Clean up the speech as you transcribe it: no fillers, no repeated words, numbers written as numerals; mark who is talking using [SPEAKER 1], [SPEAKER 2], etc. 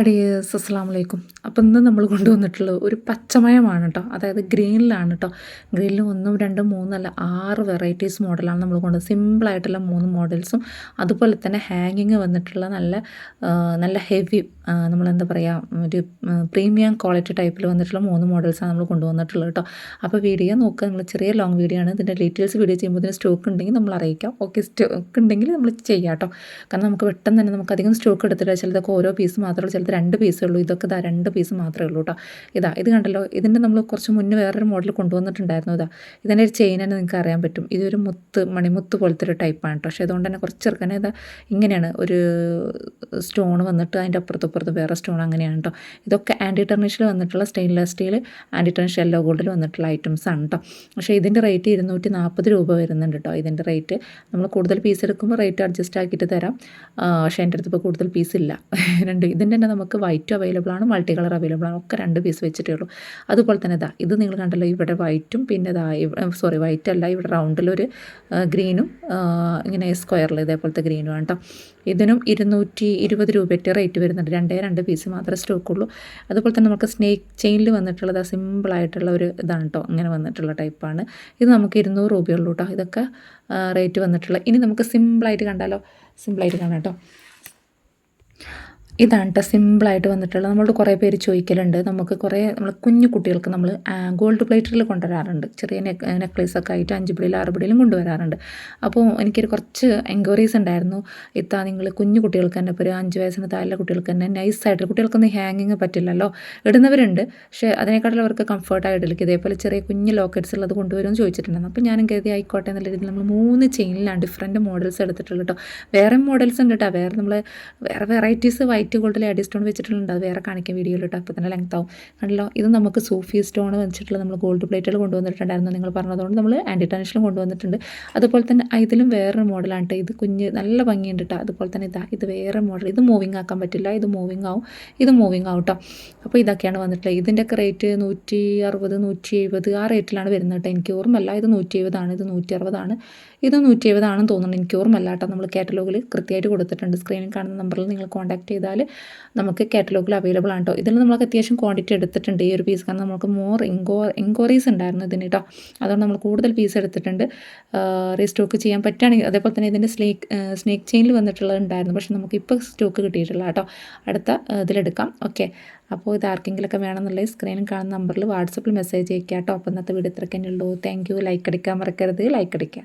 [SPEAKER 1] അഡിയേഴ്സ് അസ്സലാമു അലൈക്കും. അപ്പോൾ ഇന്ന് നമ്മൾ കൊണ്ടുവന്നിട്ടുള്ളത് ഒരു പച്ചമയമാണ് കേട്ടോ. അതായത് ഗ്രീനിലാണ് കേട്ടോ. ഗ്രീനിൽ 1, 2, 3 അല്ല 6 വെറൈറ്റീസ് മോഡലാണ് നമ്മൾ സിമ്പിളായിട്ടുള്ള 3 മോഡൽസും അതുപോലെ തന്നെ ഹാങ്ങിങ് വന്നിട്ടുള്ള നല്ല ഹെവി നമ്മളെന്താ പറയുക ഒരു പ്രീമിയം ക്വാളിറ്റി ടൈപ്പിൽ വന്നിട്ടുള്ള 3 മോഡൽസാണ് നമ്മൾ കൊണ്ടുവന്നിട്ടുള്ളത് കേട്ടോ. അപ്പോൾ വീഡിയോ നോക്കുക, നമ്മൾ ചെറിയ ലോങ് വീഡിയോ ആണ്. ഇതിൻ്റെ ഡീറ്റെയിൽസ് വീഡിയോ ചെയ്യുമ്പോൾ ഇതിന് സ്റ്റോക്ക് ഉണ്ടെങ്കിൽ നമ്മൾ അറിയിക്കാം. ഓക്കെ, സ്റ്റോക്ക് ഉണ്ടെങ്കിൽ നമ്മൾ ചെയ്യാം കേട്ടോ. കാരണം നമുക്ക് പെട്ടെന്ന് തന്നെ നമുക്ക് അധികം സ്റ്റോക്ക് എടുത്തിട്ട് ചിലതൊക്കെ ഓരോ പീസ് മാത്രമേ ഉള്ളൂ, 2 പീസേ ഉള്ളൂ. ഇതൊക്കെ 2 പീസ് മാത്രമേ ഉള്ളൂ കേട്ടോ. ഇത് കണ്ടല്ലോ, ഇതിൻ്റെ നമ്മൾ കുറച്ച് മുന്നേ വേറൊരു മോഡൽ കൊണ്ടുവന്നിട്ടുണ്ടായിരുന്നു. ഇതിൻ്റെ ഒരു ചെയിൻ തന്നെ നിങ്ങൾക്ക് അറിയാൻ പറ്റും. ഇതൊരു മണിമുത്ത് പോലത്തെ ഒരു ടൈപ്പാണ് കേട്ടോ. പക്ഷേ അതുകൊണ്ട് തന്നെ കുറച്ച് ചെറുക്കനെ ഇങ്ങനെയാണ് ഒരു സ്റ്റോൺ വന്നിട്ട് അതിൻ്റെ അപ്പുറത്തും വേറെ സ്റ്റോൺ അങ്ങനെയാണ് കേട്ടോ. ഇതൊക്കെ ആൻറ്റി ടെർണിഷിൽ വന്നിട്ടുള്ള stainless steel anti tarnish yellow ഗോൾഡിൽ വന്നിട്ടുള്ള ഐറ്റംസ് ആണ് കേട്ടോ. പക്ഷേ ഇതിൻ്റെ റേറ്റ് 240 രൂപ വരുന്നുണ്ട് കേട്ടോ. ഇതിൻ്റെ റേറ്റ് നമ്മൾ കൂടുതൽ പീസ് എടുക്കുമ്പോൾ റേറ്റ് അഡ്ജസ്റ്റ് ആക്കിയിട്ട് തരാം. പക്ഷേ എൻ്റെ അടുത്ത് ഇപ്പോൾ കൂടുതൽ പീസ് ഇല്ല. ഇതിൻ്റെ തന്നെ നമുക്ക് വൈറ്റും അവൈലബിൾ ആണ്, മൾട്ടി കളർ അവൈലബിൾ ആണ്. ഒക്കെ 2 പീസ് വെച്ചിട്ടേ ഉള്ളൂ. അതുപോലെ തന്നെ ഇത് നിങ്ങൾ കണ്ടല്ലോ, ഇവിടെ വൈറ്റും പിന്നെ വൈറ്റ് അല്ല, ഇവിടെ റൗണ്ടിലൊരു ഗ്രീനും ഇങ്ങനെ സ്ക്വയറിൽ ഇതേപോലത്തെ ഗ്രീനും ആണ് കേട്ടോ. ഇതിനും 220 രൂപയുടെ റേറ്റ് വരുന്നുണ്ട്. 2 പീസ് മാത്രമേ സ്റ്റോക്കുള്ളൂ. അതുപോലെ തന്നെ നമുക്ക് സ്നേക്ക് ചെയിനിൽ വന്നിട്ടുള്ളത് സിമ്പിളായിട്ടുള്ള ഒരു ഇതാണ് കേട്ടോ. അങ്ങനെ വന്നിട്ടുള്ള ടൈപ്പാണ്. ഇത് നമുക്ക് 200 രൂപയുള്ളൂ കേട്ടോ. ഇതൊക്കെ റേറ്റ് വന്നിട്ടുള്ള. ഇനി നമുക്ക് സിമ്പിളായിട്ട് കാണാം കേട്ടോ. ഇതാണ് കേട്ടോ സിമ്പിളായിട്ട് വന്നിട്ടുള്ളത്. നമ്മളോട് കുറേ പേര് ചോദിക്കലുണ്ട്. നമ്മൾ കുഞ്ഞു കുട്ടികൾക്ക് നമ്മൾ ഗോൾഡ് പ്ലേറ്ററിൽ കൊണ്ടുവരാറുണ്ട്. ചെറിയ നെക്ലേസൊക്കെ ആയിട്ട് 5 പിടിയിലും 6 പിടിയിലും കൊണ്ടുവരാറുണ്ട്. അപ്പോൾ എനിക്കൊരു കുറച്ച് എൻക്വയറീസ് ഉണ്ടായിരുന്നു. നിങ്ങൾ കുഞ്ഞു കുട്ടികൾക്ക് തന്നെ, ഇപ്പോൾ ഒരു 5 വയസ്സിന് താഴെ കുട്ടികൾക്ക് തന്നെ നൈസായിട്ട്, കുട്ടികൾക്കൊന്നും ഹാങ്ങിങ് പറ്റില്ലല്ലോ, ഇടുന്നവരുണ്ട്. പക്ഷേ അതിനേക്കാളും അവർക്ക് കംഫർട്ടായിട്ടില്ല. ഇതേപോലെ ചെറിയ കുഞ്ഞ് ലോക്കറ്റ്സ് ഉള്ളത് കൊണ്ടുവരുമെന്ന് ചോദിച്ചിട്ടുണ്ടായിരുന്നു. അപ്പോൾ ഞാനും കരുതി ആയിക്കോട്ടെ എന്നുള്ള രീതിയിൽ നമ്മൾ 3 ചെയിനിലാണ് ഡിഫറൻറ്റ് മോഡൽസ് എടുത്തിട്ടുള്ളത് കേട്ടോ. വേറെ മോഡൽസ് ഉണ്ട് കേട്ടോ. വേറെ വെറൈറ്റീസ് വൈറ്റ് ഗോൾഡിൽ അടി സ്റ്റോൺ വെച്ചിട്ടുണ്ട്. അത് വേറെ കാണിക്കാൻ വീഡിയോയിൽ ഇട്ടോ. അപ്പോൾ തന്നെ ലെങ്ത് ആവും. കണ്ടല്ലോ, ഇത് നമുക്ക് സൂഫി സ്റ്റോൺ വെച്ചിട്ടുള്ള നമ്മൾ ഗോൾഡ് പ്ലേറ്റുകൾ കൊണ്ടുവന്നിട്ടുണ്ടായിരുന്നു. നിങ്ങൾ പറഞ്ഞതുകൊണ്ട് നമ്മൾ ആൻറ്റി ടെർണിഷിലും കൊണ്ടുവന്നിട്ടുണ്ട്. അതുപോലെ തന്നെ ഇതിലും വേറൊരു മോഡലാണ് കേട്ടോ. ഇത് കുഞ്ഞ് നല്ല ഭംഗിയുണ്ട് കേട്ടോ. അതുപോലെ തന്നെ ഇത് വേറെ മോഡൽ. ഇത് മൂവിങ് ആക്കാൻ പറ്റില്ല, ഇത് മൂവിങ് ആവും, ഇത് മൂവിങ് ആവും കേട്ടോ. അപ്പോൾ ഇതൊക്കെയാണ് വന്നിട്ടുള്ളത്. ഇതിൻ്റെയൊക്കെ റേറ്റ് 160, 170 ആ റേറ്റിലാണ് വരുന്നത് കേട്ടോ. എനിക്ക് ഓർമ്മല്ല, ഇത് 170 ആണ്, ഇത് 160 ആണ്, ഇത് 170 ആണെന്ന് തോന്നുന്നു. എനിക്ക് ഓർമ്മല്ല കേട്ടോ. നമ്മൾ കാറ്റലോഗിൽ കൃത്യമായിട്ട് കൊടുത്തിട്ടുണ്ട്. സ്ക്രീനിൽ കാണുന്ന നമ്പറിൽ നിങ്ങൾ കോൺടാക്ട് ചെയ്താൽ നമുക്ക് കാറ്റലോഗിൽ അവൈലബിൾ ആണ് കേട്ടോ. ഇതിൽ നമുക്ക് അത്യാവശ്യം ക്വാണ്ടിറ്റി എടുത്തിട്ടുണ്ട് ഈ ഒരു പീസ്. കാരണം നമുക്ക് മോർ എൻക്വയറീസ് ഉണ്ടായിരുന്നു ഇതിന് കേട്ടോ. അതുകൊണ്ട് നമ്മൾ കൂടുതൽ പീസ് എടുത്തിട്ടുണ്ട്. റീസ്റ്റോക്ക് ചെയ്യാൻ പറ്റുകയാണെങ്കിൽ. അതേപോലെ തന്നെ ഇതിൻ്റെ സ്നേക്ക് ചെയിനിൽ വന്നിട്ടുള്ളത് ഉണ്ടായിരുന്നു. പക്ഷേ നമുക്ക് ഇപ്പോൾ സ്റ്റോക്ക് കിട്ടിയിട്ടില്ല കേട്ടോ. അടുത്ത ഇതിലെടുക്കാം. ഓക്കെ, അപ്പോൾ ഇത് ആർക്കെങ്കിലുമൊക്കെ വേണമെന്നുള്ളത് സ്ക്രീനിൽ കാണുന്ന നമ്പറിൽ വാട്സപ്പിൽ മെസ്സേജ് അയക്കാം കേട്ടോ. അപ്പോൾ ഇന്നത്തെ വീഡിയോ ഇത്രയ്ക്ക് തന്നെ ഉള്ളൂ. Thank you. ലൈക്ക് അടിക്കാൻ മറക്കരുത്. ലൈക്ക് അടിക്കുക.